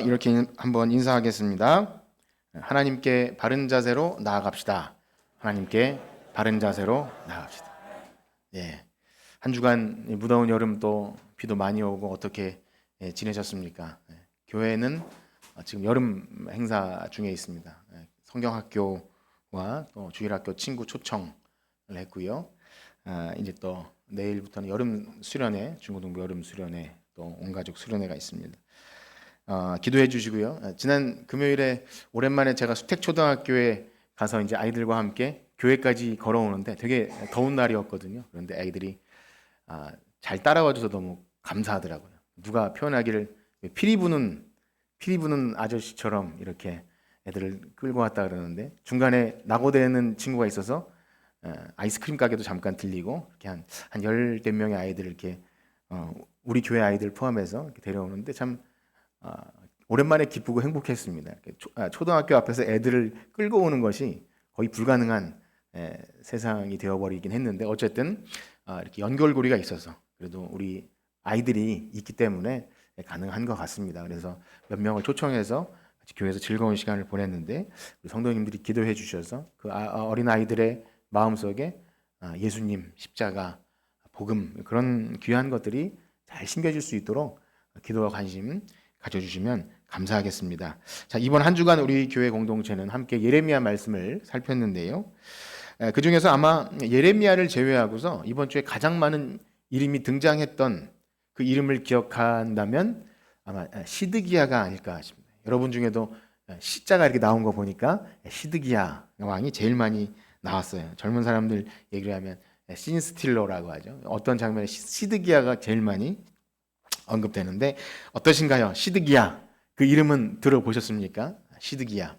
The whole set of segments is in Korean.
이렇게 한번 인사하겠습니다. 하나님께 바른 자세로 나아갑시다. 하나님께 바른 자세로 나아갑시다. 예, 한 주간 무더운 여름 또 비도 많이 오고 어떻게 지내셨습니까? 교회는 지금 여름 행사 중에 있습니다. 성경학교와 또 주일학교 친구 초청을 했고요. 이제 또 내일부터는 여름 수련회, 중고등부 여름 수련회, 또 온가족 수련회가 있습니다. 기도해 주시고요. 지난 금요일에 오랜만에 제가 수택초등학교에 가서 이제 아이들과 함께 교회까지 걸어오는데 되게 더운 날이었거든요. 그런데 아이들이 잘 따라와줘서 너무 감사하더라고요. 누가 표현하기를 피리 부는 아저씨처럼 이렇게 애들을 끌고 왔다 그러는데, 중간에 낙오되는 친구가 있어서 아이스크림 가게도 잠깐 들리고 이렇게 한 열댓 명의 아이들을 이렇게 우리 교회 아이들 포함해서 이렇게 데려오는데 참 오랜만에 기쁘고 행복했습니다. 초등학교 앞에서 애들을 끌고 오는 것이 거의 불가능한 세상이 되어버리긴 했는데, 어쨌든 이렇게 연결고리가 있어서 그래도 우리 아이들이 있기 때문에 가능한 것 같습니다. 그래서 몇 명을 초청해서 교회에서 즐거운 시간을 보냈는데, 우리 성도님들이 기도해 주셔서 그 어린 아이들의 마음속에 예수님, 십자가, 복음, 그런 귀한 것들이 잘 심겨질 수 있도록 기도와 관심 가져주시면 감사하겠습니다. 자, 이번 한 주간 우리 교회 공동체는 함께 예레미야 말씀을 살폈는데요. 그 중에서 아마 예레미야를 제외하고서 이번 주에 가장 많은 이름이 등장했던 그 이름을 기억한다면 아마 시드기야가 아닐까 싶습니다. 여러분 중에도 시자가 이렇게 나온 거 보니까 시드기야 왕이 제일 많이 나왔어요. 젊은 사람들 얘기를 하면 씬스틸러라고 하죠. 어떤 장면에 시드기야가 제일 많이 언급되는데 어떠신가요? 시드기야, 그 이름은 들어보셨습니까? 시드기야.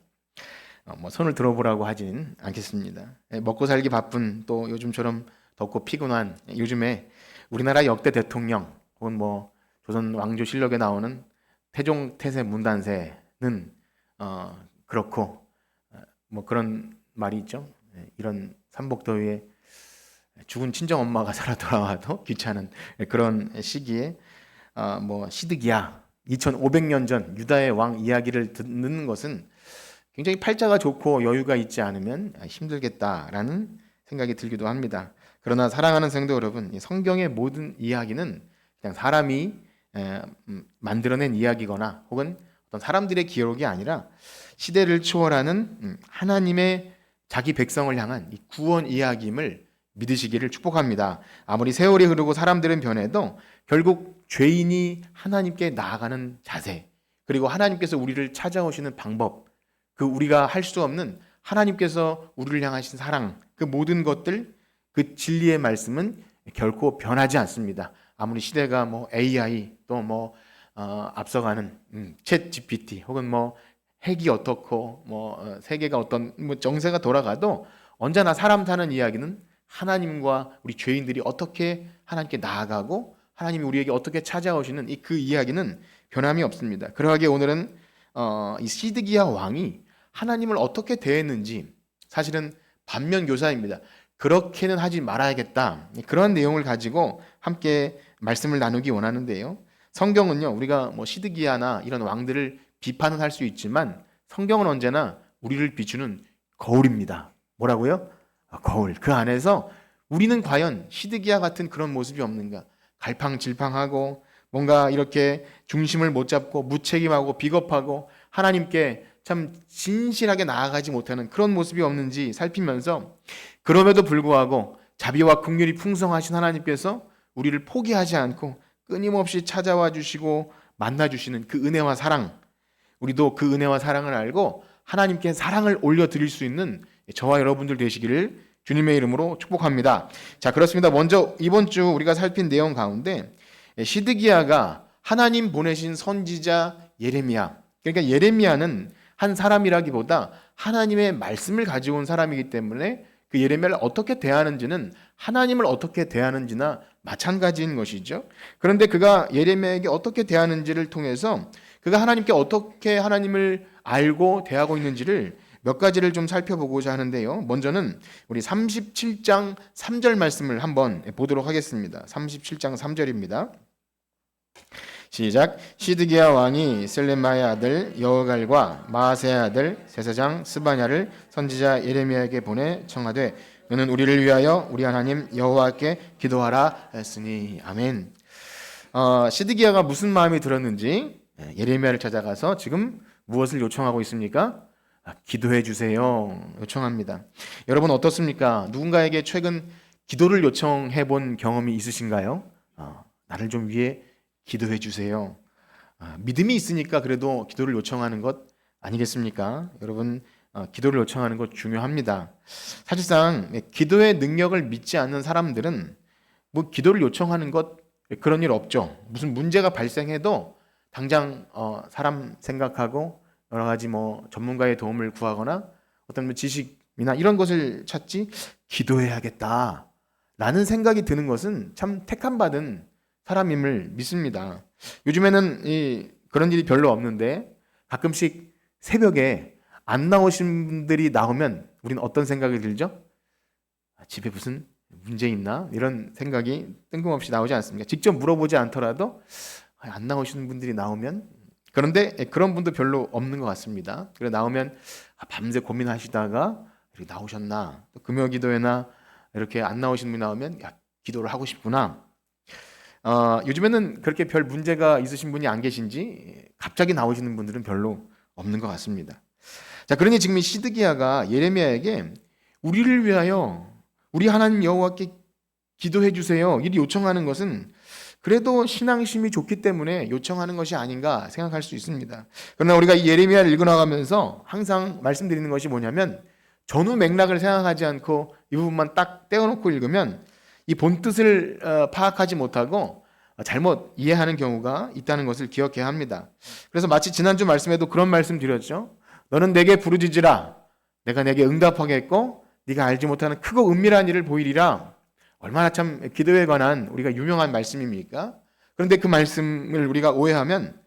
손을 들어보라고 하진 않겠습니다. 먹고 살기 바쁜, 또 요즘처럼 덥고 피곤한 요즘에 우리나라 역대 대통령 혹은 조선 왕조실록에 나오는 태종 태세 문단세는 그렇고 그런 말이 있죠. 이런 삼복더위에 죽은 친정 엄마가 살아 돌아와도 귀찮은 그런 시기에 시드기야, 2500년 전 유다의 왕 이야기를 듣는 것은 굉장히 팔자가 좋고 여유가 있지 않으면 힘들겠다라는 생각이 들기도 합니다. 그러나 사랑하는 성도 여러분, 성경의 모든 이야기는 그냥 사람이 만들어낸 이야기거나 혹은 어떤 사람들의 기록이 아니라 시대를 초월하는 하나님의 자기 백성을 향한 이 구원 이야기임을 믿으시기를 축복합니다. 아무리 세월이 흐르고 사람들은 변해도 결국 죄인이 하나님께 나아가는 자세, 그리고 하나님께서 우리를 찾아오시는 방법, 그 우리가 할 수 없는 하나님께서 우리를 향하신 사랑, 그 모든 것들, 그 진리의 말씀은 결코 변하지 않습니다. 아무리 시대가 AI 또 앞서가는 챗 GPT 혹은 핵이 어떻고 세계가 어떤 정세가 돌아가도 언제나 사람 사는 이야기는 하나님과 우리 죄인들이 어떻게 하나님께 나아가고 하나님이 우리에게 어떻게 찾아오시는 그 이야기는 변함이 없습니다. 그러하기에 오늘은 이 시드기야 왕이 하나님을 어떻게 대했는지 사실은 반면교사입니다. 그렇게는 하지 말아야겠다, 그런 내용을 가지고 함께 말씀을 나누기 원하는데요. 성경은요, 우리가 시드기야나 이런 왕들을 비판은 할 수 있지만 성경은 언제나 우리를 비추는 거울입니다. 뭐라고요? 거울. 그 안에서 우리는 과연 시드기야 같은 그런 모습이 없는가? 갈팡질팡하고 뭔가 이렇게 중심을 못 잡고 무책임하고 비겁하고 하나님께 참 진실하게 나아가지 못하는 그런 모습이 없는지 살피면서, 그럼에도 불구하고 자비와 긍휼이 풍성하신 하나님께서 우리를 포기하지 않고 끊임없이 찾아와 주시고 만나 주시는 그 은혜와 사랑, 우리도 그 은혜와 사랑을 알고 하나님께 사랑을 올려드릴 수 있는 저와 여러분들 되시기를 주님의 이름으로 축복합니다. 자, 그렇습니다. 먼저 이번 주 우리가 살핀 내용 가운데 시드기야가 하나님 보내신 선지자 예레미야, 그러니까 예레미야는 한 사람이라기보다 하나님의 말씀을 가지고 온 사람이기 때문에 그 예레미야를 어떻게 대하는지는 하나님을 어떻게 대하는지나 마찬가지인 것이죠. 그런데 그가 예레미야에게 어떻게 대하는지를 통해서 그가 하나님께 어떻게 하나님을 알고 대하고 있는지를 몇 가지를 좀 살펴보고자 하는데요. 먼저는 우리 37장 3절 말씀을 한번 보도록 하겠습니다. 37장 3절입니다. 시작. 시드기야 왕이 슬레마의 아들 여호갈과 마아세의 아들 세사장 스바냐를 선지자 예레미야에게 보내 청하되 너는 우리를 위하여 우리 하나님 여호와께 기도하라 했으니. 아멘. 시드기야가 무슨 마음이 들었는지 예레미야를 찾아가서 지금 무엇을 요청하고 있습니까? 기도해 주세요. 요청합니다. 여러분 어떻습니까? 누군가에게 최근 기도를 요청해 본 경험이 있으신가요? 나를 좀 위해 기도해 주세요. 믿음이 있으니까 그래도 기도를 요청하는 것 아니겠습니까? 여러분 기도를 요청하는 것 중요합니다. 사실상 기도의 능력을 믿지 않는 사람들은 뭐 기도를 요청하는 것 그런 일 없죠. 무슨 문제가 발생해도 당장 사람 생각하고 여러 가지 뭐 전문가의 도움을 구하거나 어떤 뭐 지식이나 이런 것을 찾지 기도해야겠다라는 생각이 드는 것은 참 택함 받은 사람임을 믿습니다. 요즘에는 그런 일이 별로 없는데 가끔씩 새벽에 안 나오신 분들이 나오면 우리는 어떤 생각이 들죠? 집에 무슨 문제 있나? 이런 생각이 뜬금없이 나오지 않습니까? 직접 물어보지 않더라도 안 나오시는 분들이 나오면, 그런데 그런 분도 별로 없는 것 같습니다. 그래 나오면 밤새 고민하시다가 이렇게 나오셨나? 또 금요기도회나 이렇게 안 나오시는 분이 나오면 기도를 하고 싶구나. 요즘에는 그렇게 별 문제가 있으신 분이 안 계신지 갑자기 나오시는 분들은 별로 없는 것 같습니다. 자, 그러니 지금 이 시드기야가 예레미야에게 우리를 위하여 우리 하나님 여호와께 기도해 주세요. 이리 요청하는 것은 그래도 신앙심이 좋기 때문에 요청하는 것이 아닌가 생각할 수 있습니다. 그러나 우리가 이 예레미야를 읽어나가면서 항상 말씀드리는 것이 뭐냐면 전후 맥락을 생각하지 않고 이 부분만 딱 떼어놓고 읽으면 이 본뜻을 파악하지 못하고 잘못 이해하는 경우가 있다는 것을 기억해야 합니다. 그래서 마치 지난주 말씀에도 그런 말씀 드렸죠. 너는 내게 부르짖으라. 내가 내게 응답하겠고 네가 알지 못하는 크고 은밀한 일을 보이리라. 얼마나 참 기도에 관한 우리가 유명한 말씀입니까? 그런데 그 말씀을 우리가 오해하면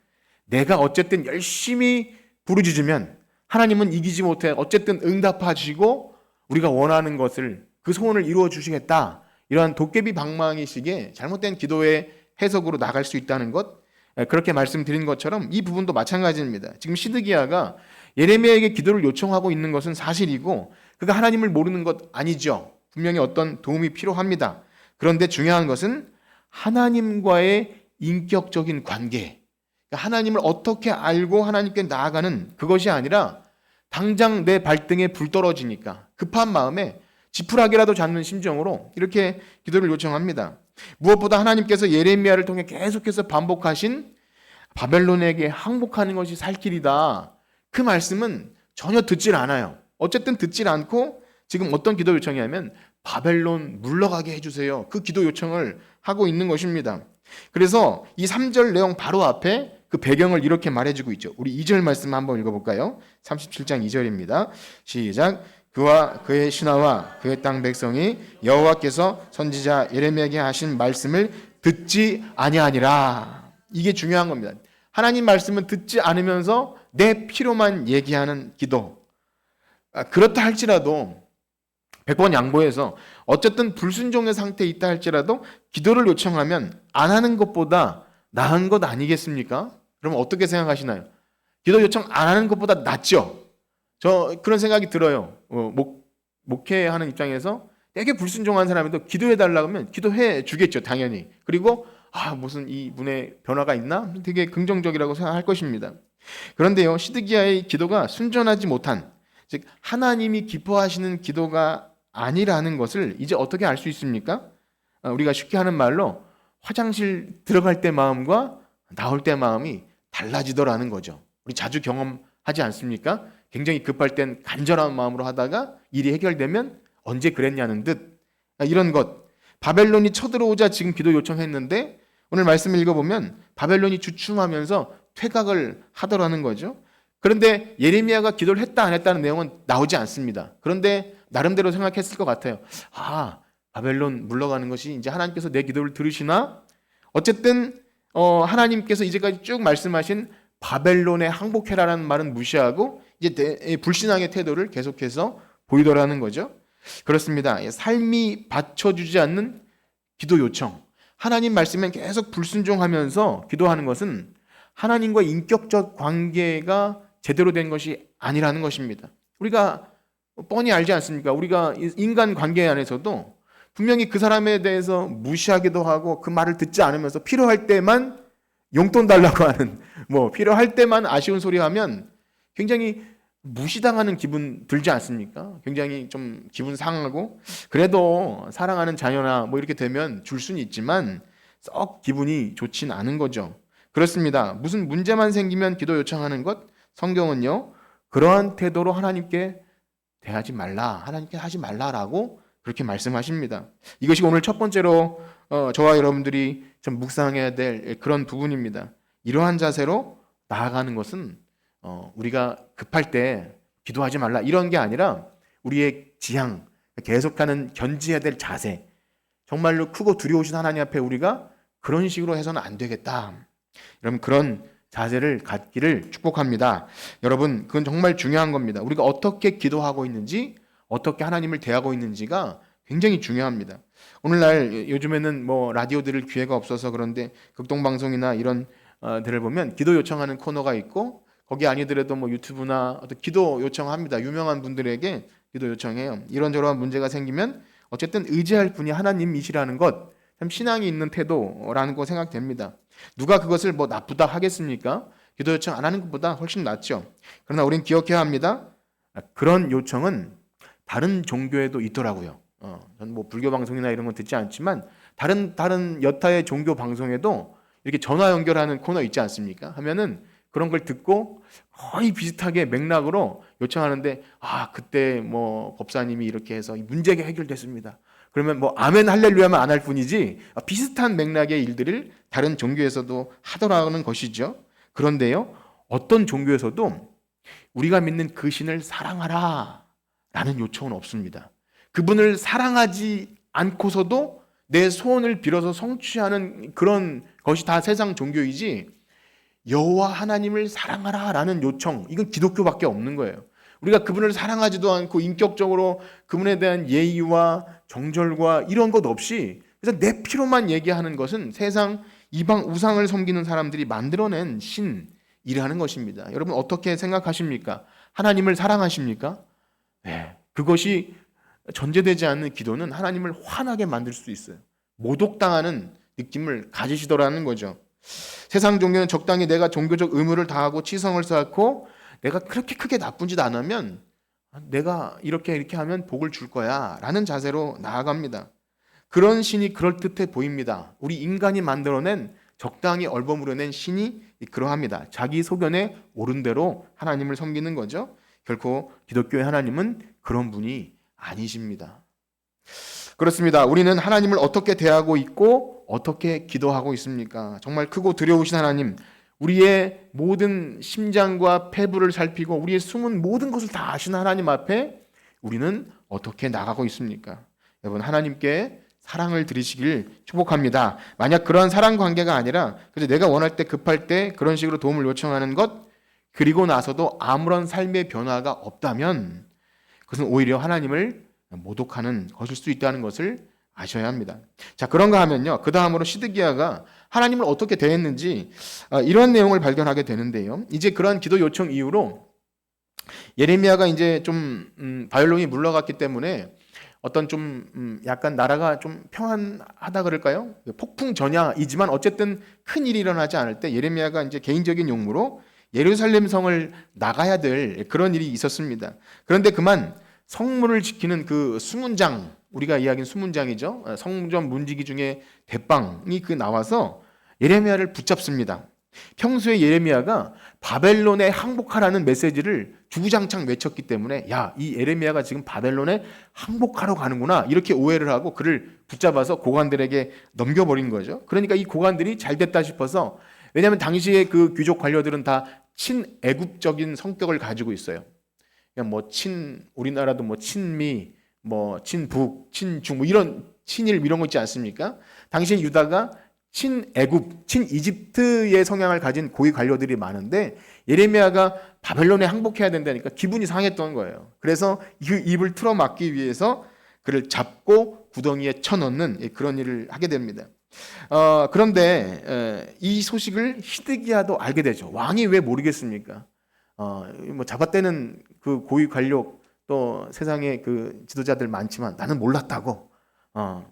내가 어쨌든 열심히 부르짖으면 하나님은 이기지 못해 어쨌든 응답하시고 우리가 원하는 것을 그 소원을 이루어 주시겠다. 이러한 도깨비 방망이식의 잘못된 기도의 해석으로 나갈 수 있다는 것, 그렇게 말씀드린 것처럼 이 부분도 마찬가지입니다. 지금 시드기야가 예레미야에게 기도를 요청하고 있는 것은 사실이고 그가 하나님을 모르는 것 아니죠. 분명히 어떤 도움이 필요합니다. 그런데 중요한 것은 하나님과의 인격적인 관계, 하나님을 어떻게 알고 하나님께 나아가는 그것이 아니라 당장 내 발등에 불 떨어지니까 급한 마음에 지푸라기라도 잡는 심정으로 이렇게 기도를 요청합니다. 무엇보다 하나님께서 예레미야를 통해 계속해서 반복하신 바벨론에게 항복하는 것이 살 길이다. 그 말씀은 전혀 듣질 않아요. 어쨌든 듣질 않고 지금 어떤 기도 요청이냐면 바벨론 물러가게 해주세요. 그 기도 요청을 하고 있는 것입니다. 그래서 이 3절 내용 바로 앞에 그 배경을 이렇게 말해주고 있죠. 우리 2절 말씀 한번 읽어볼까요? 37장 2절입니다. 시작. 그와 그의 신하와 그의 땅 백성이 여호와께서 선지자 예레미야에게 하신 말씀을 듣지 아니하니라. 이게 중요한 겁니다. 하나님 말씀은 듣지 않으면서 내 필요만 얘기하는 기도. 그렇다 할지라도 100번 양보해서 어쨌든 불순종의 상태에 있다 할지라도 기도를 요청하면 안 하는 것보다 나은 것 아니겠습니까? 그럼 어떻게 생각하시나요? 기도 요청 안 하는 것보다 낫죠? 저 그런 생각이 들어요. 목회하는 입장에서 되게 불순종한 사람이도 기도해 달라고 하면 기도해 주겠죠, 당연히. 그리고 무슨 이 분의 변화가 있나? 되게 긍정적이라고 생각할 것입니다. 그런데요, 시드기야의 기도가 순전하지 못한, 즉 하나님이 기뻐하시는 기도가 아니라는 것을 이제 어떻게 알 수 있습니까? 우리가 쉽게 하는 말로 화장실 들어갈 때 마음과 나올 때 마음이 달라지더라는 거죠. 우리 자주 경험하지 않습니까? 굉장히 급할 땐 간절한 마음으로 하다가 일이 해결되면 언제 그랬냐는 듯, 이런 것. 바벨론이 쳐들어오자 지금 기도 요청했는데 오늘 말씀을 읽어보면 바벨론이 주춤하면서 퇴각을 하더라는 거죠. 그런데 예레미야가 기도를 했다 안 했다는 내용은 나오지 않습니다. 그런데 나름대로 생각했을 것 같아요. 바벨론 물러가는 것이 이제 하나님께서 내 기도를 들으시나? 어쨌든 하나님께서 이제까지 쭉 말씀하신 바벨론에 항복해라라는 말은 무시하고 이제 불신앙의 태도를 계속해서 보이더라는 거죠. 그렇습니다. 삶이 받쳐주지 않는 기도 요청, 하나님 말씀에 계속 불순종하면서 기도하는 것은 하나님과 인격적 관계가 제대로 된 것이 아니라는 것입니다. 우리가 뻔히 알지 않습니까? 우리가 인간 관계 안에서도 분명히 그 사람에 대해서 무시하기도 하고 그 말을 듣지 않으면서 필요할 때만 용돈 달라고 하는, 필요할 때만 아쉬운 소리 하면 굉장히 무시당하는 기분 들지 않습니까? 굉장히 좀 기분 상하고, 그래도 사랑하는 자녀나 이렇게 되면 줄 수는 있지만 썩 기분이 좋진 않은 거죠. 그렇습니다. 무슨 문제만 생기면 기도 요청하는 것, 성경은요 그러한 태도로 하나님께 대하지 말라, 하나님께 하지 말라라고 그렇게 말씀하십니다. 이것이 오늘 첫 번째로 저와 여러분들이 좀 묵상해야 될 그런 부분입니다. 이러한 자세로 나아가는 것은 우리가 급할 때 기도하지 말라 이런 게 아니라 우리의 지향, 계속하는 견지해야 될 자세, 정말로 크고 두려우신 하나님 앞에 우리가 그런 식으로 해서는 안 되겠다, 여러분 그런 자세를 갖기를 축복합니다. 여러분 그건 정말 중요한 겁니다. 우리가 어떻게 기도하고 있는지, 어떻게 하나님을 대하고 있는지가 굉장히 중요합니다. 오늘날 요즘에는 라디오 들을 기회가 없어서 그런데 극동방송이나 이런 데를 보면 기도 요청하는 코너가 있고, 거기 아니더라도 유튜브나 어떤 기도 요청합니다. 유명한 분들에게 기도 요청해요. 이런저런 문제가 생기면 어쨌든 의지할 분이 하나님이시라는 것, 참 신앙이 있는 태도라는 거 생각됩니다. 누가 그것을 나쁘다 하겠습니까? 기도 요청 안 하는 것보다 훨씬 낫죠. 그러나 우리는 기억해야 합니다. 그런 요청은 다른 종교에도 있더라고요. 저는 불교 방송이나 이런 건 듣지 않지만 다른 여타의 종교 방송에도 이렇게 전화 연결하는 코너 있지 않습니까? 하면은 그런 걸 듣고 거의 비슷하게 맥락으로 요청하는데, 그때 법사님이 이렇게 해서 문제가 해결됐습니다. 그러면 아멘 할렐루야만 안 할 뿐이지 비슷한 맥락의 일들을 다른 종교에서도 하더라는 것이죠. 그런데요, 어떤 종교에서도 우리가 믿는 그 신을 사랑하라 라는 요청은 없습니다. 그분을 사랑하지 않고서도 내 소원을 빌어서 성취하는 그런 것이 다 세상 종교이지, 여호와 하나님을 사랑하라 라는 요청, 이건 기독교밖에 없는 거예요. 우리가 그분을 사랑하지도 않고 인격적으로 그분에 대한 예의와 정절과 이런 것 없이 그래서 내 필요만 얘기하는 것은 세상 이방 우상을 섬기는 사람들이 만들어낸 신이라는 것입니다. 여러분 어떻게 생각하십니까? 하나님을 사랑하십니까? 네, 그것이 전제되지 않는 기도는 하나님을 화나게 만들 수 있어요. 모독당하는 느낌을 가지시더라는 거죠. 세상 종교는 적당히 내가 종교적 의무를 다하고 치성을 쌓고 내가 그렇게 크게 나쁜 짓 안 하면 내가 이렇게 하면 복을 줄 거야 라는 자세로 나아갑니다. 그런 신이 그럴듯해 보입니다. 우리 인간이 만들어낸 적당히 얼버무려낸 신이 그러합니다. 자기 소견에 옳은 대로 하나님을 섬기는 거죠. 결코 기독교의 하나님은 그런 분이 아니십니다. 그렇습니다. 우리는 하나님을 어떻게 대하고 있고 어떻게 기도하고 있습니까? 정말 크고 두려우신 하나님, 우리의 모든 심장과 폐부를 살피고 우리의 숨은 모든 것을 다 아시는 하나님 앞에 우리는 어떻게 나가고 있습니까? 여러분 하나님께 사랑을 드리시길 축복합니다. 만약 그러한 사랑 관계가 아니라 그래서 내가 원할 때 급할 때 그런 식으로 도움을 요청하는 것, 그리고 나서도 아무런 삶의 변화가 없다면 그것은 오히려 하나님을 모독하는 것일 수 있다는 것을 아셔야 합니다. 자, 그런가 하면요, 그 다음으로 시드기야가 하나님을 어떻게 대했는지 이런 내용을 발견하게 되는데요. 이제 그러한 기도 요청 이후로 예레미야가 이제 좀 바벨론이 물러갔기 때문에 어떤 좀 약간 나라가 좀 평안하다 그럴까요? 폭풍 전야이지만 어쨌든 큰 일이 일어나지 않을 때 예레미야가 이제 개인적인 용무로 예루살렘 성을 나가야 될 그런 일이 있었습니다. 그런데 그만 성문을 지키는 그 수문장, 우리가 이야기한 수문장이죠. 성전 문지기 중에 대빵이 나와서 예레미야를 붙잡습니다. 평소에 예레미야가 바벨론에 항복하라는 메시지를 주구장창 외쳤기 때문에 야, 이 예레미야가 지금 바벨론에 항복하러 가는구나 이렇게 오해를 하고 그를 붙잡아서 고관들에게 넘겨버린 거죠. 그러니까 이 고관들이 잘 됐다 싶어서, 왜냐하면 당시에 그 귀족 관료들은 다 친애국적인 성격을 가지고 있어요. 그냥 우리나라도 친미, 친북, 친중 이런 친일 이런 거 있지 않습니까? 당시에 유다가 친애국, 친이집트의 성향을 가진 고위 관료들이 많은데 예레미야가 바벨론에 항복해야 된다니까 기분이 상했던 거예요. 그래서 그 입을 틀어막기 위해서 그를 잡고 구덩이에 쳐넣는 그런 일을 하게 됩니다. 그런데 이 소식을 히드기야도 알게 되죠. 왕이 왜 모르겠습니까? 뭐 잡아떼는 그 고위 관료 또 세상에 그 지도자들 많지만 나는 몰랐다고.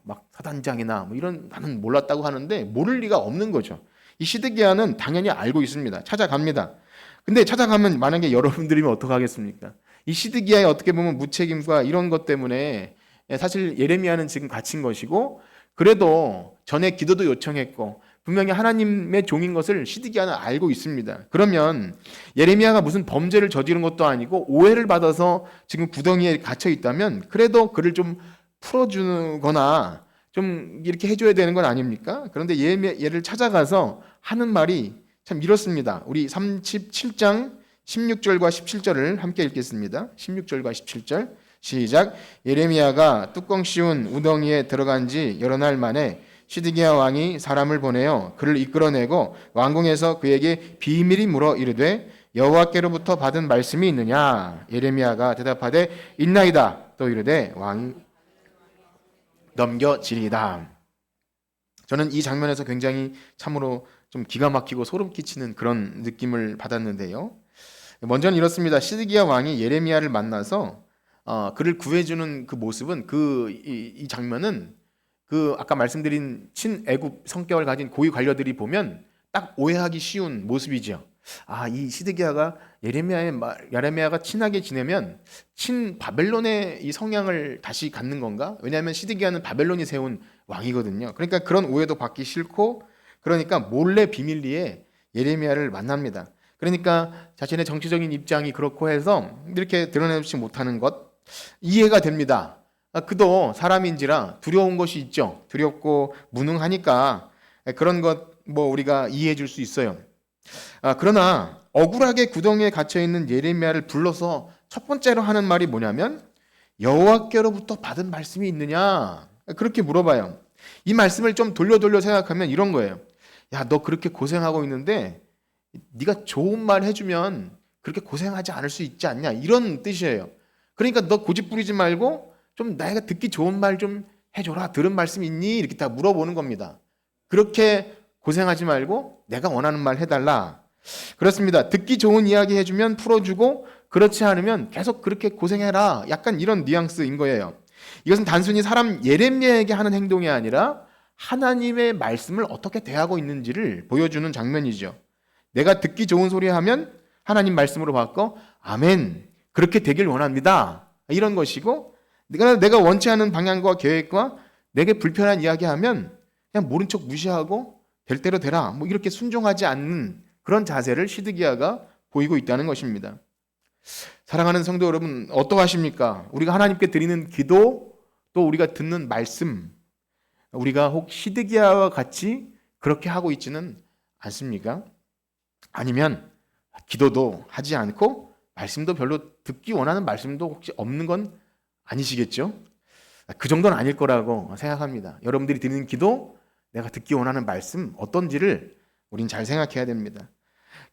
막 사단장이나 뭐 이런 나는 몰랐다고 하는데 모를 리가 없는 거죠. 이 시드기야는 당연히 알고 있습니다. 찾아갑니다. 근데 찾아가면 만약에 여러분들이면 어떡하겠습니까? 이 시드기야의 어떻게 보면 무책임과 이런 것 때문에 사실 예레미야는 지금 갇힌 것이고 그래도 전에 기도도 요청했고 분명히 하나님의 종인 것을 시드기야는 알고 있습니다. 그러면 예레미야가 무슨 범죄를 저지른 것도 아니고 오해를 받아서 지금 구덩이에 갇혀 있다면 그래도 그를 좀 풀어주거나 좀 이렇게 해줘야 되는 건 아닙니까? 그런데 얘를 찾아가서 하는 말이 참 이렇습니다. 우리 37장 16절과 17절을 함께 읽겠습니다. 16절과 17절 시작. 예레미야가 뚜껑 씌운 우덩이에 들어간 지 여러 날 만에 시드기야 왕이 사람을 보내어 그를 이끌어내고 왕궁에서 그에게 비밀이 물어 이르되 여호와께로부터 받은 말씀이 있느냐? 예레미야가 대답하되 있나이다. 또 이르되 왕이 넘겨지리이다. 저는 이 장면에서 굉장히 참으로 좀 기가 막히고 소름 끼치는 그런 느낌을 받았는데요. 먼저는 이렇습니다. 시드기야 왕이 예레미야를 만나서 그를 구해주는 그 모습은 이 장면은 그 아까 말씀드린 친애굽 성격을 가진 고위 관료들이 보면 딱 오해하기 쉬운 모습이죠. 이 시드기야가 예레미야가 친하게 지내면 친 바벨론의 이 성향을 다시 갖는 건가? 왜냐하면 시드기야는 바벨론이 세운 왕이거든요. 그러니까 그런 오해도 받기 싫고 그러니까 몰래 비밀리에 예레미야를 만납니다. 그러니까 자신의 정치적인 입장이 그렇고 해서 이렇게 드러내지 못하는 것 이해가 됩니다. 그도 사람인지라 두려운 것이 있죠. 두렵고 무능하니까 그런 것 뭐 우리가 이해해 줄 수 있어요. 그러나 억울하게 구덩이에 갇혀 있는 예레미야를 불러서 첫 번째로 하는 말이 뭐냐면 여호와께로부터 받은 말씀이 있느냐 그렇게 물어봐요. 이 말씀을 좀 돌려 생각하면 이런 거예요. 야, 너 그렇게 고생하고 있는데 네가 좋은 말 해주면 그렇게 고생하지 않을 수 있지 않냐 이런 뜻이에요. 그러니까 너 고집 부리지 말고 좀 내가 듣기 좋은 말 좀 해줘라. 들은 말씀 있니? 이렇게 다 물어보는 겁니다. 그렇게 고생하지 말고 내가 원하는 말 해달라. 그렇습니다. 듣기 좋은 이야기 해주면 풀어주고 그렇지 않으면 계속 그렇게 고생해라. 약간 이런 뉘앙스인 거예요. 이것은 단순히 사람 예레미야에게 하는 행동이 아니라 하나님의 말씀을 어떻게 대하고 있는지를 보여주는 장면이죠. 내가 듣기 좋은 소리 하면 하나님 말씀으로 바꿔 아멘 그렇게 되길 원합니다. 이런 것이고 내가 원치 않은 방향과 계획과 내게 불편한 이야기하면 그냥 모른 척 무시하고 될 대로 되라 뭐 이렇게 순종하지 않는 그런 자세를 시드기야가 보이고 있다는 것입니다. 사랑하는 성도 여러분 어떠하십니까? 우리가 하나님께 드리는 기도 또 우리가 듣는 말씀 우리가 혹 시드기야와 같이 그렇게 하고 있지는 않습니까? 아니면 기도도 하지 않고 말씀도 별로 듣기 원하는 말씀도 혹시 없는 건 아니시겠죠? 그 정도는 아닐 거라고 생각합니다. 여러분들이 드리는 기도 내가 듣기 원하는 말씀 어떤지를 우린 잘 생각해야 됩니다.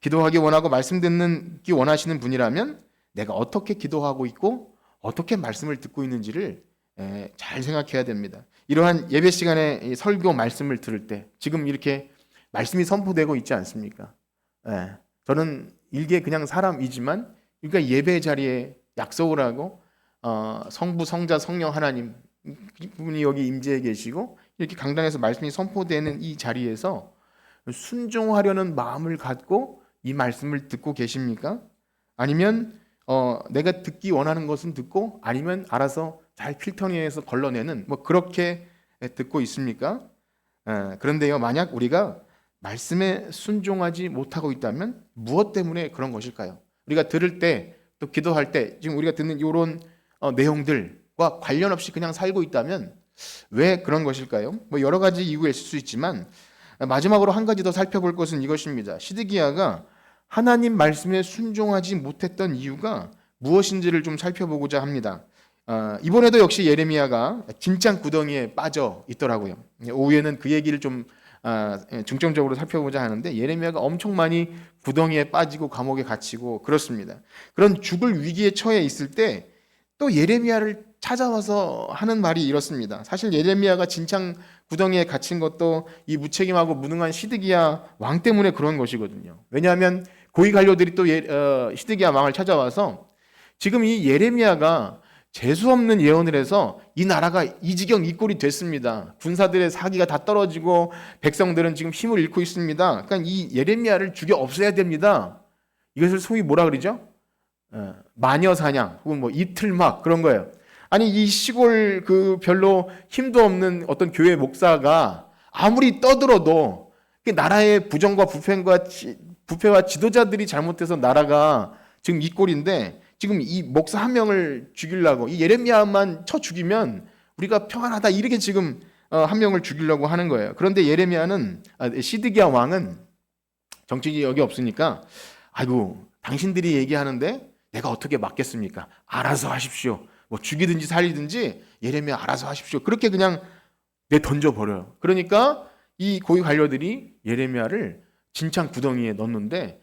기도하기 원하고 말씀 듣기 원하시는 분이라면 내가 어떻게 기도하고 있고 어떻게 말씀을 듣고 있는지를 잘 생각해야 됩니다. 이러한 예배 시간에 설교 말씀을 들을 때 지금 이렇게 말씀이 선포되고 있지 않습니까? 저는 일개 그냥 사람이지만 그러니까 예배 자리에 약속을 하고 성부, 성자, 성령 하나님 분이 여기 임재해 계시고 이렇게 강단에서 말씀이 선포되는 이 자리에서 순종하려는 마음을 갖고 이 말씀을 듣고 계십니까? 아니면 내가 듣기 원하는 것은 듣고 아니면 알아서 잘 필터링해서 걸러내는 뭐 그렇게 듣고 있습니까? 그런데요, 만약 우리가 말씀에 순종하지 못하고 있다면 무엇 때문에 그런 것일까요? 우리가 들을 때 또 기도할 때 지금 우리가 듣는 이런 내용들과 관련 없이 그냥 살고 있다면 왜 그런 것일까요? 뭐 여러 가지 이유가 있을 수 있지만 마지막으로 한 가지 더 살펴볼 것은 이것입니다. 시드기야가 하나님 말씀에 순종하지 못했던 이유가 무엇인지를 좀 살펴보고자 합니다. 이번에도 역시 예레미야가 진짜 구덩이에 빠져 있더라고요. 오후에는 그 얘기를 좀 중점적으로 살펴보자 하는데 예레미야가 엄청 많이 구덩이에 빠지고 감옥에 갇히고 그렇습니다. 그런 죽을 위기에 처해 있을 때 또 예레미야를 찾아와서 하는 말이 이렇습니다. 사실 예레미야가 진창 구덩이에 갇힌 것도 이 무책임하고 무능한 시드기야 왕 때문에 그런 것이거든요. 왜냐하면 고위 관료들이 또 시드기야 왕을 찾아와서 지금 이 예레미야가 재수 없는 예언을 해서 이 나라가 이 지경 이 꼴이 됐습니다. 군사들의 사기가 다 떨어지고 백성들은 지금 힘을 잃고 있습니다. 그러니까 이 예레미야를 죽여 없애야 됩니다. 이것을 소위 뭐라 그러죠? 마녀 사냥 혹은 뭐 이틀막 그런 거예요. 아니 이 시골 그 별로 힘도 없는 어떤 교회 목사가 아무리 떠들어도 나라의 부정과 부패와 지도자들이 잘못해서 나라가 지금 이 꼴인데 지금 이 목사 한 명을 죽이려고 이 예레미야만 쳐 죽이면 우리가 평안하다 이렇게 지금 한 명을 죽이려고 하는 거예요. 그런데 시드기야 왕은 정치력이 없으니까 아이고 당신들이 얘기하는데 내가 어떻게 막겠습니까? 알아서 하십시오. 뭐 죽이든지 살리든지 예레미야 알아서 하십시오. 그렇게 그냥 던져버려요. 그러니까 이 고위 관료들이 예레미야를 진창 구덩이에 넣는데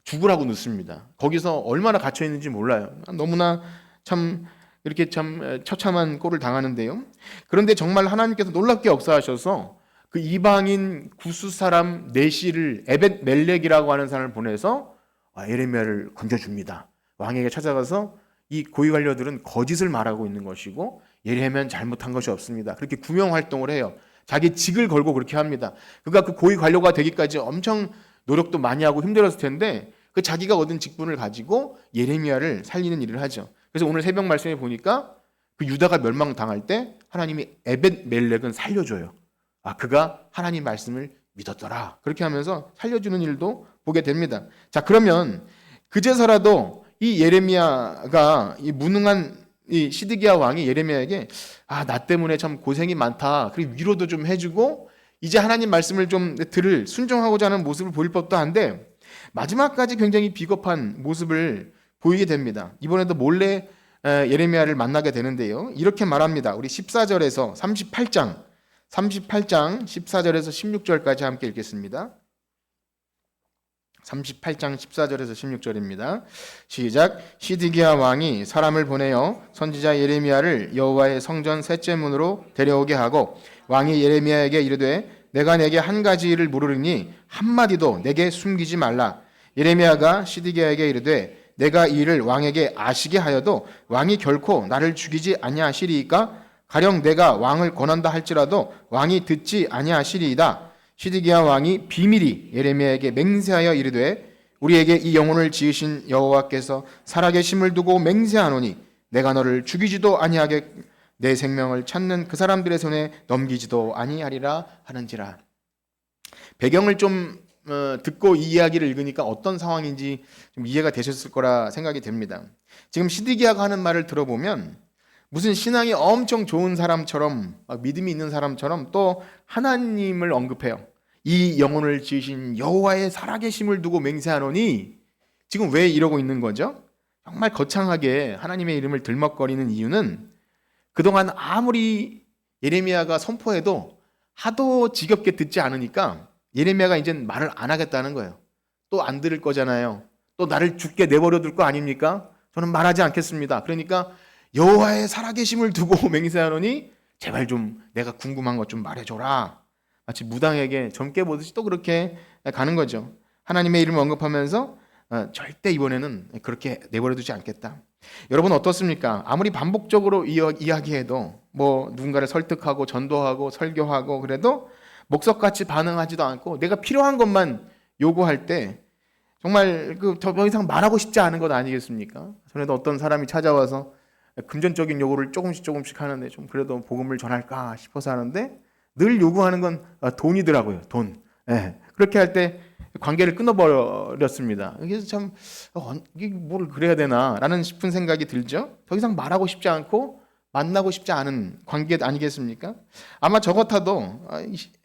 죽으라고 넣습니다. 거기서 얼마나 갇혀 있는지 몰라요. 너무나 참 이렇게 참 처참한 꼴을 당하는데요. 그런데 정말 하나님께서 놀랍게 역사하셔서 그 이방인 구스 사람 네시를 에벳 멜렉이라고 하는 사람을 보내서 예레미야를 건져줍니다. 왕에게 찾아가서 이 고위 관료들은 거짓을 말하고 있는 것이고 예레미야는 잘못한 것이 없습니다. 그렇게 구명 활동을 해요. 자기 직을 걸고 그렇게 합니다. 그가 그 고위 관료가 되기까지 엄청 노력도 많이 하고 힘들었을 텐데 그 자기가 얻은 직분을 가지고 예레미야를 살리는 일을 하죠. 그래서 오늘 새벽 말씀에 보니까 그 유다가 멸망당할 때 하나님이 에벳 멜렉은 살려줘요. 그가 하나님 말씀을 믿었더라. 그렇게 하면서 살려주는 일도 보게 됩니다. 자, 그러면 그제서라도 이 예레미야가 이 무능한 이 시드기야 왕이 예레미야에게 나 때문에 참 고생이 많다. 그리고 위로도 좀 해주고 이제 하나님 말씀을 좀 들을 순종하고자 하는 모습을 보일 법도 한데 마지막까지 굉장히 비겁한 모습을 보이게 됩니다. 이번에도 몰래 예레미야를 만나게 되는데요. 이렇게 말합니다. 우리 14절에서 38장 14절에서 16절까지 함께 읽겠습니다. 38장 14절에서 16절입니다. 시작. 시드기야 왕이 사람을 보내어 선지자 예레미야를 여호와의 성전 셋째 문으로 데려오게 하고 왕이 예레미야에게 이르되 내가 내게 한 가지 일을 물으리니 한마디도 내게 숨기지 말라. 예레미야가 시드기야에게 이르되 내가 이 일을 왕에게 아시게 하여도 왕이 결코 나를 죽이지 아니하시리이까? 가령 내가 왕을 권한다 할지라도 왕이 듣지 아니하시리이다. 시드기야 왕이 비밀히 예레미야에게 맹세하여 이르되 우리에게 이 영혼을 지으신 여호와께서 살아계심을 두고 맹세하노니 내가 너를 죽이지도 아니하게 내 생명을 찾는 그 사람들의 손에 넘기지도 아니하리라 하는지라. 배경을 좀 듣고 이 이야기를 읽으니까 어떤 상황인지 좀 이해가 되셨을 거라 생각이 됩니다. 지금 시드기야가 하는 말을 들어보면 무슨 신앙이 엄청 좋은 사람처럼 믿음이 있는 사람처럼 또 하나님을 언급해요. 이 영혼을 지으신 여호와의 살아계심을 두고 맹세하노니 지금 왜 이러고 있는 거죠? 정말 거창하게 하나님의 이름을 들먹거리는 이유는 그동안 아무리 예레미야가 선포해도 하도 지겹게 듣지 않으니까 예레미야가 이제는 말을 안 하겠다는 거예요. 또 안 들을 거잖아요. 또 나를 죽게 내버려 둘 거 아닙니까? 저는 말하지 않겠습니다. 그러니까 여호와의 살아계심을 두고 맹세하노니 제발 좀 내가 궁금한 것 좀 말해줘라. 마치 무당에게 점 깨보듯이 또 그렇게 가는 거죠. 하나님의 이름을 언급하면서 절대 이번에는 그렇게 내버려두지 않겠다. 여러분 어떻습니까? 아무리 반복적으로 이야기해도 뭐 누군가를 설득하고 전도하고 설교하고 그래도 목석같이 반응하지도 않고 내가 필요한 것만 요구할 때 정말 더 이상 말하고 싶지 않은 것 아니겠습니까? 전에도 어떤 사람이 찾아와서 금전적인 요구를 조금씩 하는데 좀 그래도 복음을 전할까 싶어서 하는데 늘 요구하는 건 돈이더라고요. 돈. 네. 그렇게 할 때 관계를 끊어버렸습니다. 그래서 참 이게 뭘 그래야 되나라는 싶은 생각이 들죠. 더 이상 말하고 싶지 않고 만나고 싶지 않은 관계 아니겠습니까? 아마 저 같아도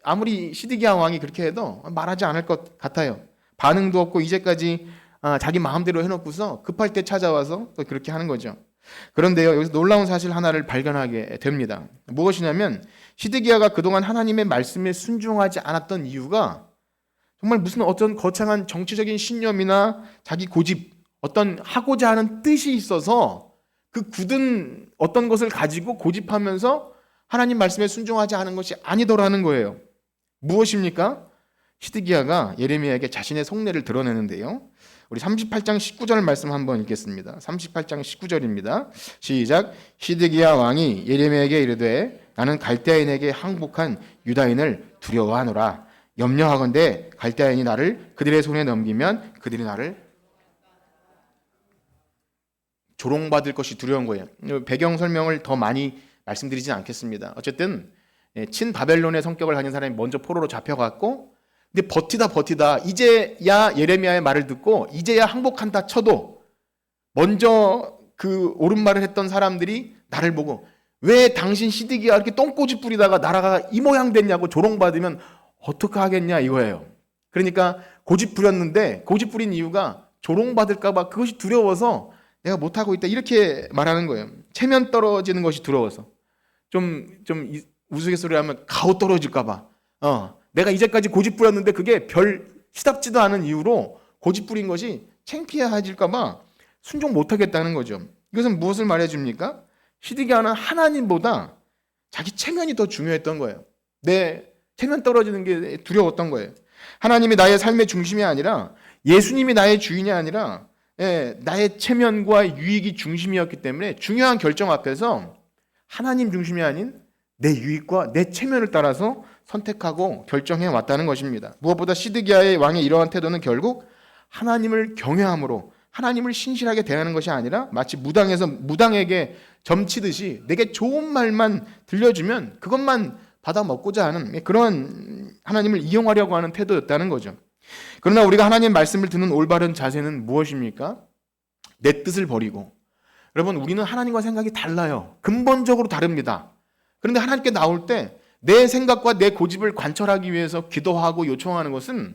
아무리 시드기야 왕이 그렇게 해도 말하지 않을 것 같아요. 반응도 없고 이제까지 자기 마음대로 해놓고서 급할 때 찾아와서 또 그렇게 하는 거죠. 그런데요, 여기서 놀라운 사실 하나를 발견하게 됩니다. 무엇이냐면 시드기야가 그동안 하나님의 말씀에 순종하지 않았던 이유가 정말 무슨 어떤 거창한 정치적인 신념이나 자기 고집, 어떤 하고자 하는 뜻이 있어서 그 굳은 어떤 것을 가지고 고집하면서 하나님 말씀에 순종하지 않은 것이 아니더라는 거예요. 무엇입니까? 시드기야가 예레미야에게 자신의 속내를 드러내는데요. 우리 38장 19절 말씀 한번 읽겠습니다. 38장 19절입니다. 시작. 시드기야 왕이 예레미야에게 이르되 나는 갈대아인에게 항복한 유다인을 두려워하노라. 염려하건대 갈대아인이 나를 그들의 손에 넘기면 그들이 나를 조롱받을 것이 두려운 거예요. 배경 설명을 더 많이 말씀드리진 않겠습니다. 어쨌든 친바벨론의 성격을 가진 사람이 먼저 포로로 잡혀갔고, 근데 버티다 이제야 예레미야의 말을 듣고 이제야 항복한다 쳐도 먼저 그 옳은 말을 했던 사람들이 나를 보고 왜 당신 시드기야 이렇게 똥꼬집 부리다가 나라가 이 모양 됐냐고 조롱받으면 어떻게 하겠냐 이거예요. 그러니까 고집 부렸는데 고집 부린 이유가 조롱받을까 봐 그것이 두려워서 내가 못하고 있다 이렇게 말하는 거예요. 체면 떨어지는 것이 두려워서. 좀 우스갯소리 하면 가오 떨어질까 봐. 내가 이제까지 고집 부렸는데 그게 별 시답지도 않은 이유로 고집 부린 것이 창피해질까 봐 순종 못하겠다는 거죠. 이것은 무엇을 말해줍니까? 시드기야는 하나님보다 자기 체면이 더 중요했던 거예요. 내 체면 떨어지는 게 두려웠던 거예요. 하나님이 나의 삶의 중심이 아니라, 예수님이 나의 주인이 아니라 나의 체면과 유익이 중심이었기 때문에 중요한 결정 앞에서 하나님 중심이 아닌 내 유익과 내 체면을 따라서 선택하고 결정해 왔다는 것입니다. 무엇보다 시드기야의 왕의 이러한 태도는 결국 하나님을 경외함으로 하나님을 신실하게 대하는 것이 아니라 마치 무당에게 점치듯이 내게 좋은 말만 들려주면 그것만 받아 먹고자 하는 그런 하나님을 이용하려고 하는 태도였다는 거죠. 그러나 우리가 하나님 말씀을 듣는 올바른 자세는 무엇입니까? 내 뜻을 버리고. 여러분, 우리는 하나님과 생각이 달라요. 근본적으로 다릅니다. 그런데 하나님께 나올 때 내 생각과 내 고집을 관철하기 위해서 기도하고 요청하는 것은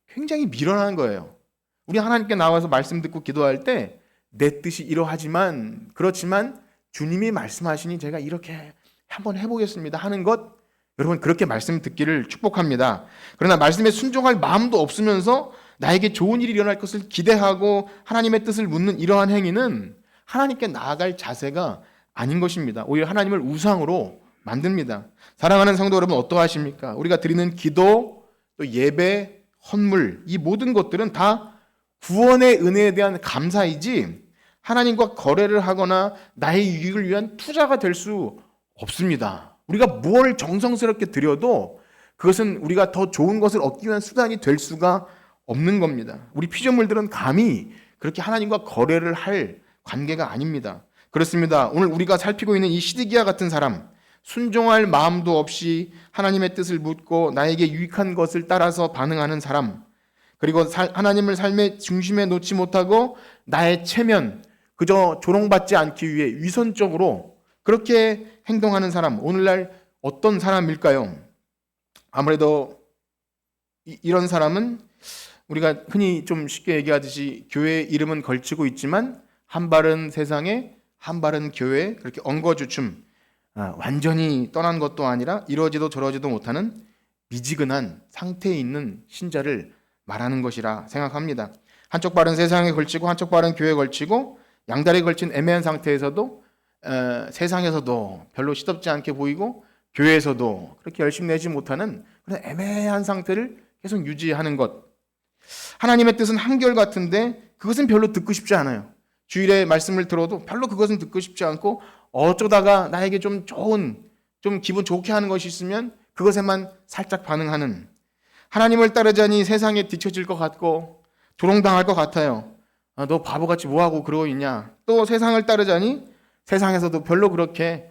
굉장히 미련한 거예요. 우리 하나님께 나와서 말씀 듣고 기도할 때 내 뜻이 그렇지만 주님이 말씀하시니 제가 이렇게 한번 해보겠습니다 하는 것, 여러분 그렇게 말씀 듣기를 축복합니다. 그러나 말씀에 순종할 마음도 없으면서 나에게 좋은 일이 일어날 것을 기대하고 하나님의 뜻을 묻는 이러한 행위는 하나님께 나아갈 자세가 아닌 것입니다. 오히려 하나님을 우상으로 만듭니다. 사랑하는 성도 여러분, 어떠하십니까? 우리가 드리는 기도, 또 예배, 헌물, 이 모든 것들은 다 구원의 은혜에 대한 감사이지 하나님과 거래를 하거나 나의 유익을 위한 투자가 될 수 없습니다. 우리가 뭘 정성스럽게 드려도 그것은 우리가 더 좋은 것을 얻기 위한 수단이 될 수가 없는 겁니다. 우리 피조물들은 감히 그렇게 하나님과 거래를 할 관계가 아닙니다. 그렇습니다. 오늘 우리가 살피고 있는 이 시드기야 같은 사람, 순종할 마음도 없이 하나님의 뜻을 묻고 나에게 유익한 것을 따라서 반응하는 사람, 그리고 하나님을 삶의 중심에 놓지 못하고 나의 체면, 그저 조롱받지 않기 위해 위선적으로 그렇게 행동하는 사람, 오늘날 어떤 사람일까요? 아무래도 이런 사람은 우리가 흔히 좀 쉽게 얘기하듯이 교회 이름은 걸치고 있지만 한 발은 세상에 한 발은 교회에 그렇게 엉거주춤, 완전히 떠난 것도 아니라 이러지도 저러지도 못하는 미지근한 상태에 있는 신자를 말하는 것이라 생각합니다. 한쪽 발은 세상에 걸치고 한쪽 발은 교회에 걸치고 양다리에 걸친 애매한 상태에서도 세상에서도 별로 시덥지 않게 보이고 교회에서도 그렇게 열심히 내지 못하는 그런 애매한 상태를 계속 유지하는 것. 하나님의 뜻은 한결같은데 그것은 별로 듣고 싶지 않아요. 주일에 말씀을 들어도 별로 그것은 듣고 싶지 않고 어쩌다가 나에게 좀 좋은, 좀 기분 좋게 하는 것이 있으면 그것에만 살짝 반응하는, 하나님을 따르자니 세상에 뒤처질 것 같고 조롱당할 것 같아요. 너 바보같이 뭐하고 그러고 있냐. 또 세상을 따르자니 세상에서도 별로 그렇게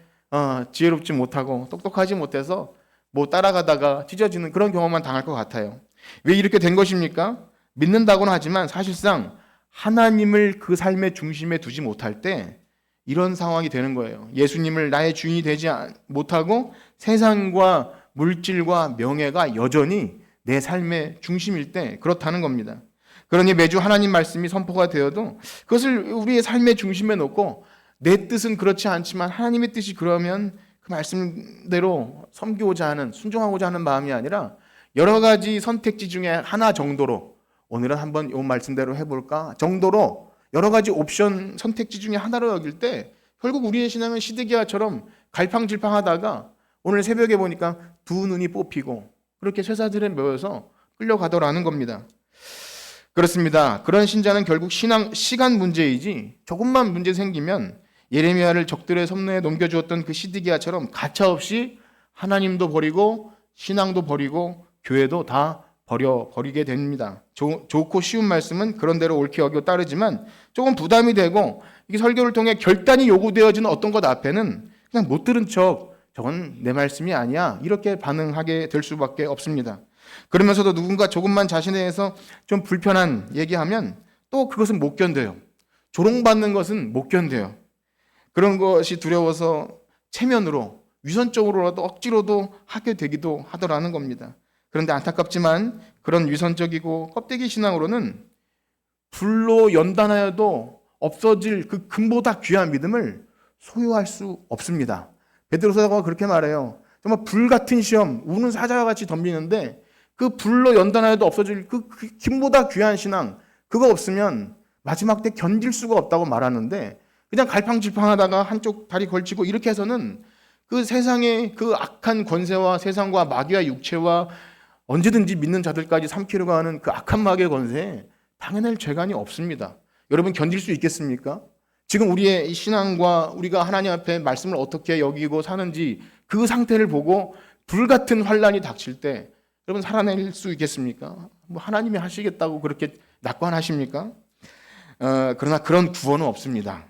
지혜롭지 못하고 똑똑하지 못해서 뭐 따라가다가 찢어지는 그런 경험만 당할 것 같아요. 왜 이렇게 된 것입니까? 믿는다고는 하지만 사실상 하나님을 그 삶의 중심에 두지 못할 때 이런 상황이 되는 거예요. 예수님을 나의 주인이 되지 못하고 세상과 물질과 명예가 여전히 내 삶의 중심일 때 그렇다는 겁니다. 그러니 매주 하나님 말씀이 선포가 되어도 그것을 우리의 삶의 중심에 놓고 내 뜻은 그렇지 않지만 하나님의 뜻이 그러면 그 말씀대로 섬기고자 하는, 순종하고자 하는 마음이 아니라 여러 가지 선택지 중에 하나 정도로, 오늘은 한번 이 말씀대로 해볼까 정도로 여러 가지 옵션 선택지 중에 하나로 여길 때 결국 우리의 신앙은 시드기야처럼 갈팡질팡하다가 오늘 새벽에 보니까 두 눈이 뽑히고 그렇게 쇠사슬에 매여서 끌려가더라는 겁니다. 그렇습니다. 그런 신자는 결국 시간 문제이지 조금만 문제 생기면 예레미야를 적들의 섭리에 넘겨주었던 그 시드기야처럼 가차없이 하나님도 버리고 신앙도 버리고 교회도 다 버리게 됩니다. 좋고 쉬운 말씀은 그런대로 옳게 여기고 따르지만 조금 부담이 되고 이게 설교를 통해 결단이 요구되어지는 어떤 것 앞에는 그냥 못 들은 척 저건 내 말씀이 아니야 이렇게 반응하게 될 수밖에 없습니다. 그러면서도 누군가 조금만 자신에 대해서 좀 불편한 얘기하면 또 그것은 못 견뎌요. 조롱받는 것은 못 견뎌요. 그런 것이 두려워서 체면으로 위선적으로라도 억지로도 하게 되기도 하더라는 겁니다. 그런데 안타깝지만 그런 위선적이고 껍데기 신앙으로는 불로 연단하여도 없어질 그 금보다 귀한 믿음을 소유할 수 없습니다. 베드로서가 그렇게 말해요. 정말 불 같은 시험, 우는 사자와 같이 덤비는데 그 불로 연단하여도 없어질 그 금보다 귀한 신앙, 그거 없으면 마지막 때 견딜 수가 없다고 말하는데 그냥 갈팡질팡하다가 한쪽 다리 걸치고 이렇게 해서는 그 세상의 그 악한 권세와 세상과 마귀와 육체와 언제든지 믿는 자들까지 삼키려고 하는 그 악한 마귀의 권세에 당해낼 재간이 없습니다. 여러분 견딜 수 있겠습니까? 지금 우리의 신앙과 우리가 하나님 앞에 말씀을 어떻게 여기고 사는지 그 상태를 보고 불같은 환란이 닥칠 때 여러분 살아낼 수 있겠습니까? 뭐 하나님이 하시겠다고 그렇게 낙관하십니까? 그러나 그런 구원은 없습니다.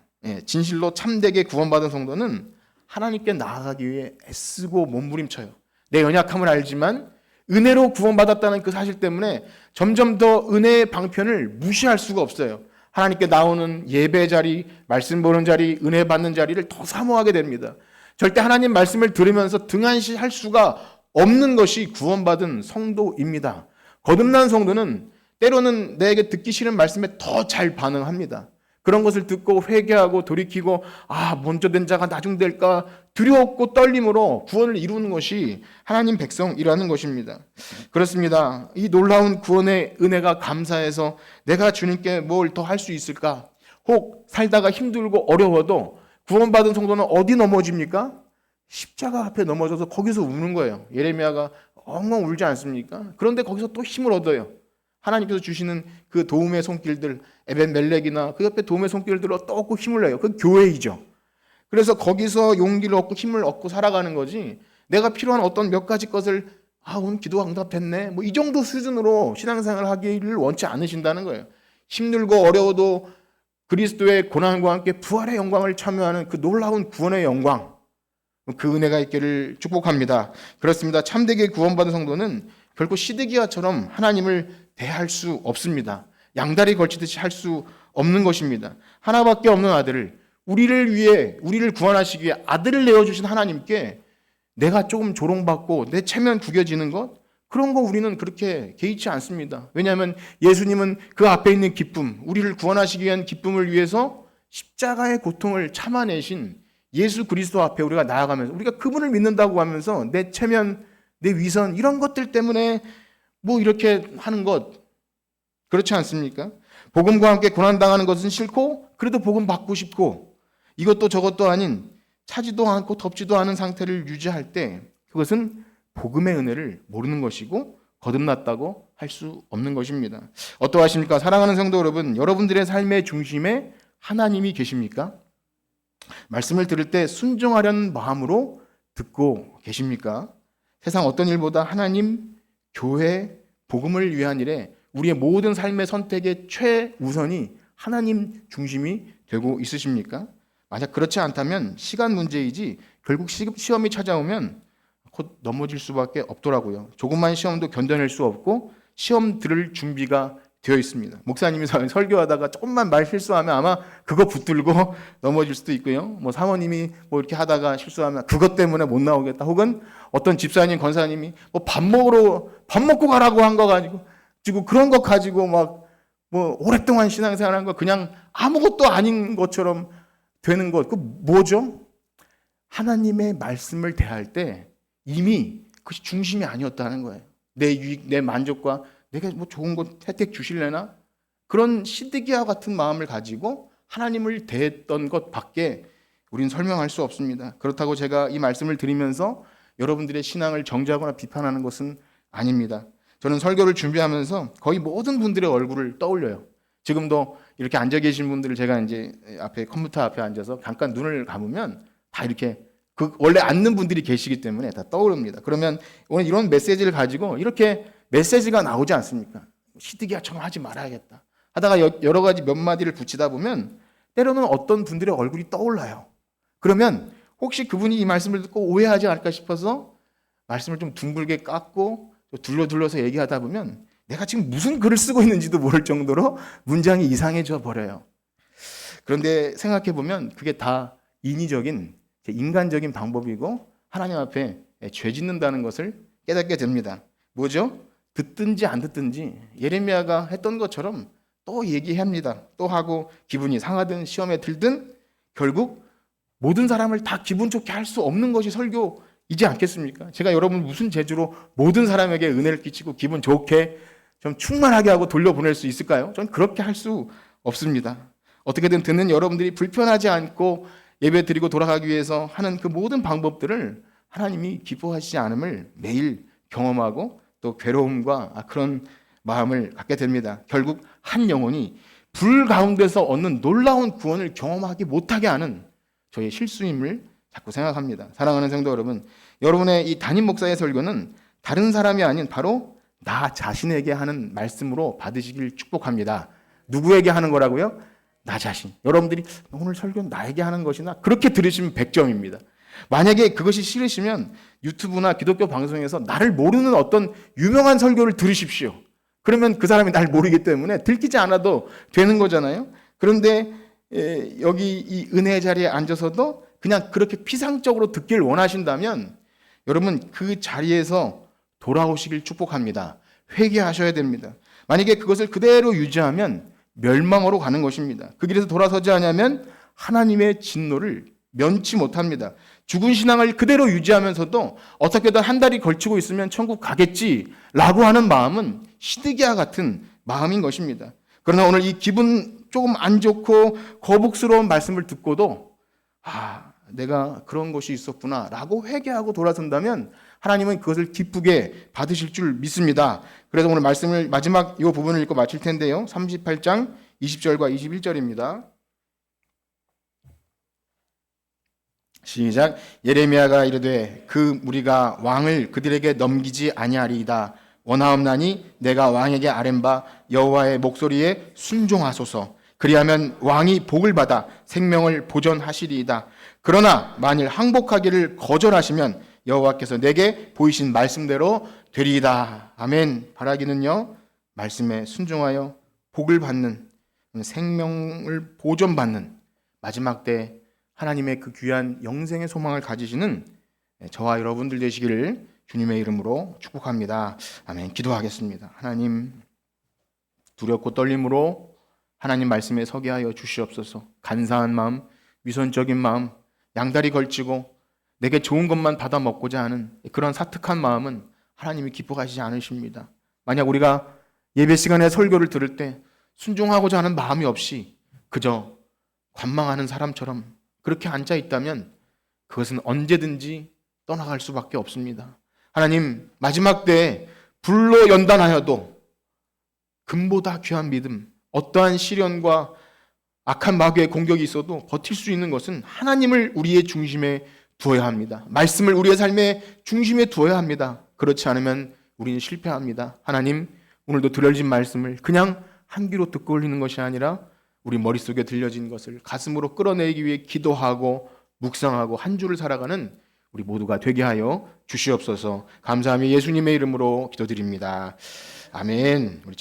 진실로 참되게 구원받은 성도는 하나님께 나아가기 위해 애쓰고 몸부림쳐요. 내 연약함을 알지만 은혜로 구원받았다는 그 사실 때문에 점점 더 은혜의 방편을 무시할 수가 없어요. 하나님께 나오는 예배 자리, 말씀 보는 자리, 은혜 받는 자리를 더 사모하게 됩니다. 절대 하나님 말씀을 들으면서 등한시할 수가 없는 것이 구원받은 성도입니다. 거듭난 성도는 때로는 내게 듣기 싫은 말씀에 더 잘 반응합니다. 그런 것을 듣고 회개하고 돌이키고 먼저 된 자가 나중 될까 두려웠고 떨림으로 구원을 이루는 것이 하나님 백성이라는 것입니다. 그렇습니다. 이 놀라운 구원의 은혜가 감사해서 내가 주님께 뭘 더 할 수 있을까? 혹 살다가 힘들고 어려워도 구원받은 성도는 어디 넘어집니까? 십자가 앞에 넘어져서 거기서 우는 거예요. 예레미야가 엉엉 울지 않습니까? 그런데 거기서 또 힘을 얻어요. 하나님께서 주시는 그 도움의 손길들, 에벤멜렉이나 그 옆에 도움의 손길들로 또 얻고 힘을 내요. 그 교회이죠. 그래서 거기서 용기를 얻고 힘을 얻고 살아가는 거지 내가 필요한 어떤 몇 가지 것을 오늘 기도가 응답됐네 뭐 이 정도 수준으로 신앙생활을 하기를 원치 않으신다는 거예요. 힘들고 어려워도 그리스도의 고난과 함께 부활의 영광을 참여하는 그 놀라운 구원의 영광, 그 은혜가 있기를 축복합니다. 그렇습니다. 참되게 구원받은 성도는 결코 시드기야처럼 하나님을 대할 수 없습니다. 양다리 걸치듯이 할 수 없는 것입니다. 하나밖에 없는 아들을 우리를 위해 우리를 구원하시기 위해 아들을 내어주신 하나님께 내가 조금 조롱받고 내 체면 구겨지는 것 그런 거 우리는 그렇게 개의치 않습니다. 왜냐하면 예수님은 그 앞에 있는 기쁨, 우리를 구원하시기 위한 기쁨을 위해서 십자가의 고통을 참아내신 예수 그리스도 앞에 우리가 나아가면서 우리가 그분을 믿는다고 하면서 내 체면, 내 위선 이런 것들 때문에 뭐 이렇게 하는 것 그렇지 않습니까? 복음과 함께 고난당하는 것은 싫고 그래도 복음 받고 싶고 이것도 저것도 아닌 차지도 않고 덥지도 않은 상태를 유지할 때 그것은 복음의 은혜를 모르는 것이고 거듭났다고 할 수 없는 것입니다. 어떠하십니까? 사랑하는 성도 여러분, 여러분들의 삶의 중심에 하나님이 계십니까? 말씀을 들을 때 순종하려는 마음으로 듣고 계십니까? 세상 어떤 일보다 하나님, 교회, 복음을 위한 일에 우리의 모든 삶의 선택의 최우선이 하나님 중심이 되고 있으십니까? 만약 그렇지 않다면 시간 문제이지 결국 시험이 찾아오면 곧 넘어질 수밖에 없더라고요. 조그만 시험도 견뎌낼 수 없고 시험 들을 준비가 되어 있습니다. 목사님이 설교하다가 조금만 말 실수하면 아마 그거 붙들고 넘어질 수도 있고요. 뭐 사모님이 뭐 이렇게 하다가 실수하면 그것 때문에 못 나오겠다. 혹은 어떤 집사님, 권사님이 뭐 밥 먹고 가라고 한 거 가지고 지금 그런 거 가지고 막 뭐 오랫동안 신앙생활한 거 그냥 아무것도 아닌 것처럼 되는 것. 그 뭐죠? 하나님의 말씀을 대할 때 이미 그것이 중심이 아니었다는 거예요. 내 유익, 내 만족과 내가 뭐 좋은 것 혜택 주실래나? 그런 시드기야 같은 마음을 가지고 하나님을 대했던 것밖에 우린 설명할 수 없습니다. 그렇다고 제가 이 말씀을 드리면서 여러분들의 신앙을 정죄하거나 비판하는 것은 아닙니다. 저는 설교를 준비하면서 거의 모든 분들의 얼굴을 떠올려요. 지금도 이렇게 앉아 계신 분들을 제가 이제 앞에 컴퓨터 앞에 앉아서 잠깐 눈을 감으면 다 이렇게 원래 앉는 분들이 계시기 때문에 다 떠오릅니다. 그러면 오늘 이런 메시지를 가지고 이렇게 메시지가 나오지 않습니까? 시드기야처럼 하지 말아야겠다 하다가 여러 가지 몇 마디를 붙이다 보면 때로는 어떤 분들의 얼굴이 떠올라요. 그러면 혹시 그분이 이 말씀을 듣고 오해하지 않을까 싶어서 말씀을 좀 둥글게 깎고 둘러서 얘기하다 보면 내가 지금 무슨 글을 쓰고 있는지도 모를 정도로 문장이 이상해져 버려요. 그런데 생각해 보면 그게 다 인위적인 인간적인 방법이고 하나님 앞에 죄 짓는다는 것을 깨닫게 됩니다. 뭐죠? 듣든지 안 듣든지 예레미야가 했던 것처럼 또 얘기합니다. 또 하고 기분이 상하든 시험에 들든 결국 모든 사람을 다 기분 좋게 할 수 없는 것이 설교이지 않겠습니까? 제가 여러분 무슨 재주로 모든 사람에게 은혜를 끼치고 기분 좋게 좀 충만하게 하고 돌려보낼 수 있을까요? 전 그렇게 할 수 없습니다. 어떻게든 듣는 여러분들이 불편하지 않고 예배 드리고 돌아가기 위해서 하는 그 모든 방법들을 하나님이 기뻐하시지 않음을 매일 경험하고 또 괴로움과 그런 마음을 갖게 됩니다. 결국 한 영혼이 불 가운데서 얻는 놀라운 구원을 경험하기 못하게 하는 저의 실수임을 자꾸 생각합니다. 사랑하는 성도 여러분, 여러분의 이 담임 목사의 설교는 다른 사람이 아닌 바로 나 자신에게 하는 말씀으로 받으시길 축복합니다. 누구에게 하는 거라고요? 나 자신. 여러분들이 오늘 설교는 나에게 하는 것이나 그렇게 들으시면 100점입니다. 만약에 그것이 싫으시면 유튜브나 기독교 방송에서 나를 모르는 어떤 유명한 설교를 들으십시오. 그러면 그 사람이 날 모르기 때문에 들키지 않아도 되는 거잖아요. 그런데 여기 이 은혜의 자리에 앉아서도 그냥 그렇게 피상적으로 듣길 원하신다면 여러분 그 자리에서 돌아오시길 축복합니다. 회개하셔야 됩니다. 만약에 그것을 그대로 유지하면 멸망으로 가는 것입니다. 그 길에서 돌아서지 않으면 하나님의 진노를 면치 못합니다. 죽은 신앙을 그대로 유지하면서도 어떻게든 한 달이 걸치고 있으면 천국 가겠지라고 하는 마음은 시드기야 같은 마음인 것입니다. 그러나 오늘 이 기분 조금 안 좋고 거북스러운 말씀을 듣고도 내가 그런 것이 있었구나라고 회개하고 돌아선다면 하나님은 그것을 기쁘게 받으실 줄 믿습니다. 그래서 오늘 말씀을 마지막 이 부분을 읽고 마칠 텐데요. 38장 20절과 21절입니다. 시작. 예레미야가 이르되 그 무리가 왕을 그들에게 넘기지 아니하리이다. 원하옵나니 내가 왕에게 아뢰는 바 여호와의 목소리에 순종하소서. 그리하면 왕이 복을 받아 생명을 보존하시리이다. 그러나 만일 항복하기를 거절하시면 여호와께서 내게 보이신 말씀대로 되리이다. 아멘. 바라기는요, 말씀에 순종하여 복을 받는, 생명을 보존받는 마지막 때 하나님의 그 귀한 영생의 소망을 가지시는 저와 여러분들 되시기를 주님의 이름으로 축복합니다. 아멘. 기도하겠습니다. 하나님, 두렵고 떨림으로 하나님 말씀에 서게 하여 주시옵소서. 간사한 마음, 위선적인 마음, 양다리 걸치고 내게 좋은 것만 받아 먹고자 하는 그런 사특한 마음은 하나님이 기뻐하시지 않으십니다. 만약 우리가 예배 시간에 설교를 들을 때 순종하고자 하는 마음이 없이 그저 관망하는 사람처럼 그렇게 앉아 있다면 그것은 언제든지 떠나갈 수밖에 없습니다. 하나님, 마지막 때에 불로 연단하여도 금보다 귀한 믿음, 어떠한 시련과 악한 마귀의 공격이 있어도 버틸 수 있는 것은 하나님을 우리의 중심에 두어야 합니다. 말씀을 우리의 삶의 중심에 두어야 합니다. 그렇지 않으면 우리는 실패합니다. 하나님, 오늘도 들려진 말씀을 그냥 한 귀로 듣고 흘리는 것이 아니라 우리 머릿속에 들려진 것을 가슴으로 끌어내기 위해 기도하고 묵상하고 한 주를 살아가는 우리 모두가 되게 하여 주시옵소서. 감사하며 예수님의 이름으로 기도드립니다. 아멘. 우리